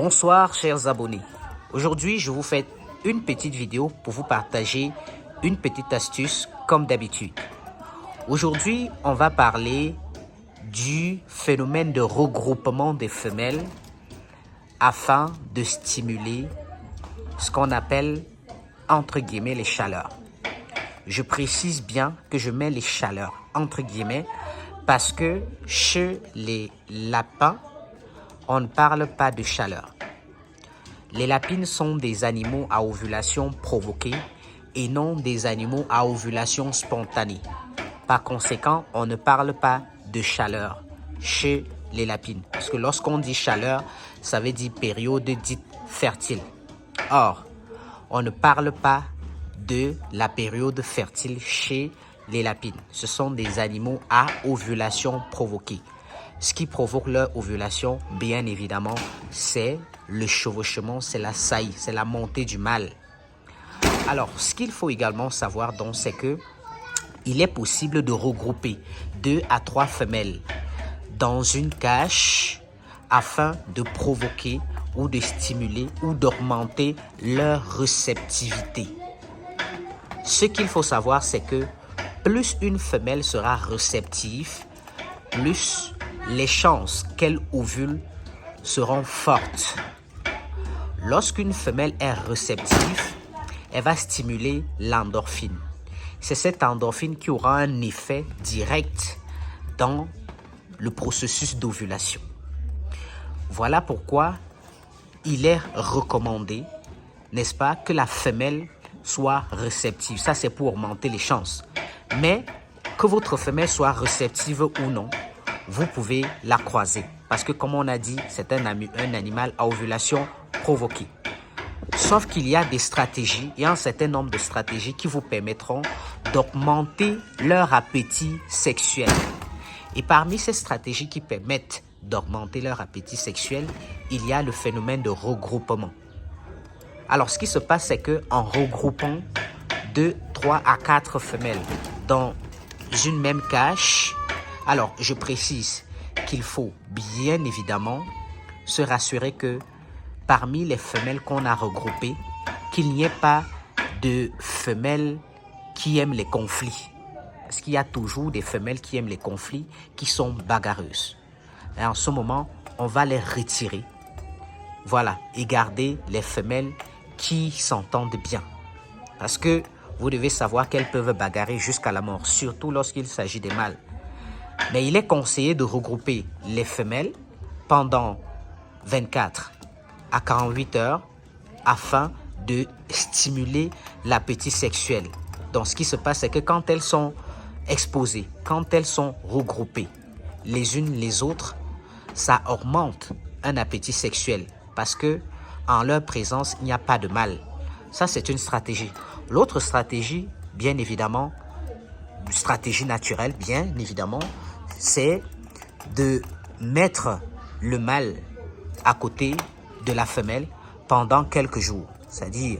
Bonsoir chers abonnés. Aujourd'hui, je vous fais une petite vidéo pour vous partager une petite astuce comme d'habitude. Aujourd'hui, on va parler du phénomène de regroupement des femelles afin de stimuler ce qu'on appelle entre guillemets les chaleurs. Je précise bien que je mets les chaleurs entre guillemets parce que chez les lapins, on ne parle pas de chaleur. Les lapines sont des animaux à ovulation provoquée et non des animaux à ovulation spontanée. Par conséquent, on ne parle pas de chaleur chez les lapines. Parce que lorsqu'on dit chaleur, ça veut dire période dite fertile. Or, on ne parle pas de la période fertile chez les lapines. Ce sont des animaux à ovulation provoquée. Ce qui provoque leur ovulation, bien évidemment, c'est le chevauchement, c'est la saillie, c'est la montée du mâle. Alors, ce qu'il faut également savoir donc, c'est que il est possible de regrouper 2 à 3 femelles dans une cage afin de provoquer ou de stimuler ou d'augmenter leur réceptivité. Ce qu'il faut savoir, c'est que plus une femelle sera réceptive, plus les chances qu'elle ovule seront fortes. Lorsqu'une femelle est réceptive, elle va stimuler l'endorphine. C'est cette endorphine qui aura un effet direct dans le processus d'ovulation. Voilà pourquoi il est recommandé, n'est-ce pas, que la femelle soit réceptive. Ça, c'est pour augmenter les chances. Mais que votre femelle soit réceptive ou non, vous pouvez la croiser. Parce que comme on a dit, c'est un animal à ovulation provoquée. Sauf qu'il y a des stratégies, il y a un certain nombre de stratégies qui vous permettront d'augmenter leur appétit sexuel. Et parmi ces stratégies qui permettent d'augmenter leur appétit sexuel, il y a le phénomène de regroupement. Alors, ce qui se passe, c'est qu'en regroupant 2, 3 à 4 femelles dans une même cage, alors je précise qu'il faut bien évidemment se rassurer que parmi les femelles qu'on a regroupées, qu'il n'y ait pas de femelles qui aiment les conflits. Parce qu'il y a toujours des femelles qui aiment les conflits, qui sont bagarreuses. Et en ce moment, on va les retirer. Voilà, et garder les femelles qui s'entendent bien. Parce que vous devez savoir qu'elles peuvent bagarrer jusqu'à la mort, surtout lorsqu'il s'agit des mâles. Mais il est conseillé de regrouper les femelles pendant 24 à 48 heures afin de stimuler l'appétit sexuel. Donc, ce qui se passe, c'est que quand elles sont exposées, quand elles sont regroupées les unes les autres, ça augmente un appétit sexuel parce que en leur présence, il n'y a pas de mâle. Ça, c'est une stratégie. L'autre stratégie, bien évidemment, une stratégie naturelle, bien évidemment, c'est de mettre le mâle à côté de la femelle pendant quelques jours. C'est-à-dire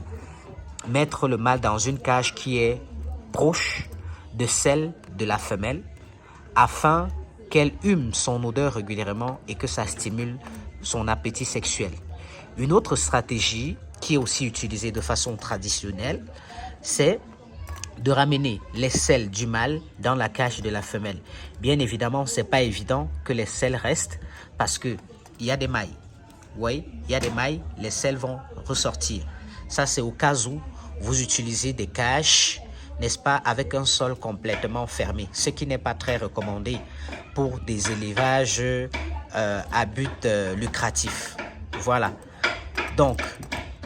mettre le mâle dans une cage qui est proche de celle de la femelle afin qu'elle hume son odeur régulièrement et que ça stimule son appétit sexuel. Une autre stratégie qui est aussi utilisée de façon traditionnelle, c'est de ramener les selles du mâle dans la cage de la femelle. Bien évidemment, ce n'est pas évident que les selles restent parce qu'il y a des mailles. Oui, il y a des mailles, les selles vont ressortir. Ça, c'est au cas où vous utilisez des cages, n'est-ce pas, avec un sol complètement fermé, ce qui n'est pas très recommandé pour des élevages à but lucratif. Voilà. Donc,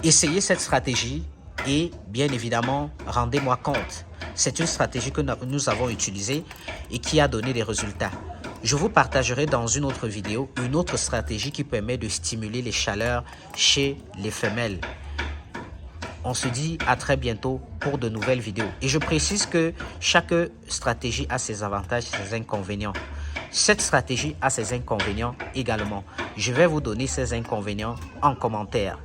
essayez cette stratégie et bien évidemment, rendez-moi compte. C'est une stratégie que nous avons utilisée et qui a donné des résultats. Je vous partagerai dans une autre vidéo une autre stratégie qui permet de stimuler les chaleurs chez les femelles. On se dit à très bientôt pour de nouvelles vidéos. Et je précise que chaque stratégie a ses avantages et ses inconvénients. Cette stratégie a ses inconvénients également. Je vais vous donner ces inconvénients en commentaire.